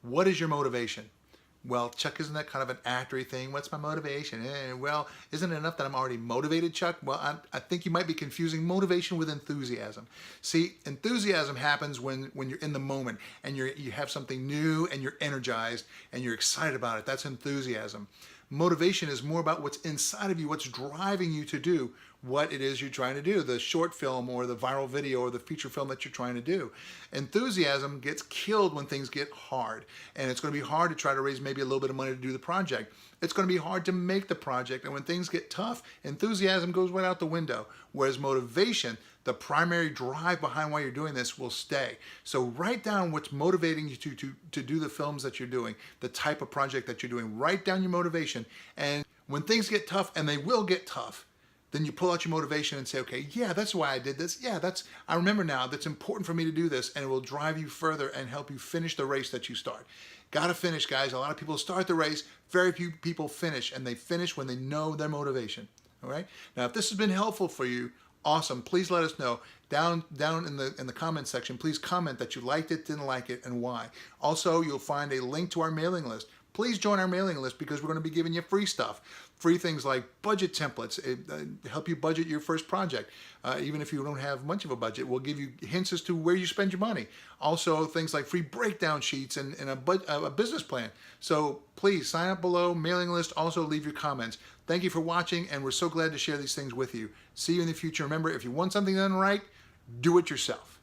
What is your motivation? Well, Chuck, isn't that kind of an actory thing? What's my motivation? Well, isn't it enough that I'm already motivated, Chuck? Well, I think you might be confusing motivation with enthusiasm. See, enthusiasm happens when you're in the moment and you have something new and you're energized and you're excited about it. That's enthusiasm. Motivation is more about what's inside of you, what's driving you to do what it is you're trying to do, the short film or the viral video or the feature film that you're trying to do. Enthusiasm gets killed when things get hard, and it's going to be hard to try to raise maybe a little bit of money to do the project. It's going to be hard to make the project, and when things get tough, enthusiasm goes right out the window, whereas motivation, the primary drive behind why you're doing this, will stay. So write down what's motivating you to do the films that you're doing, the type of project that you're doing. Write down your motivation, and when things get tough, and they will get tough, then you pull out your motivation and say, okay, yeah, that's why I did this. Yeah, I remember now, that's important for me to do this, and it will drive you further and help you finish the race that you start. Gotta finish, guys. A lot of people start the race, very few people finish, and they finish when they know their motivation. All right? Now, if this has been helpful for you, awesome. Please let us know down in the comment section. Please comment that you liked it, didn't like it, and why. Also, you'll find a link to our mailing list. Please join our mailing list because we're going to be giving you free stuff. Free things like budget templates, help you budget your first project. Even if you don't have much of a budget, we'll give you hints as to where you spend your money. Also, things like free breakdown sheets and a business plan. So please sign up below, mailing list, also leave your comments. Thank you for watching, and we're so glad to share these things with you. See you in the future. Remember, if you want something done right, do it yourself.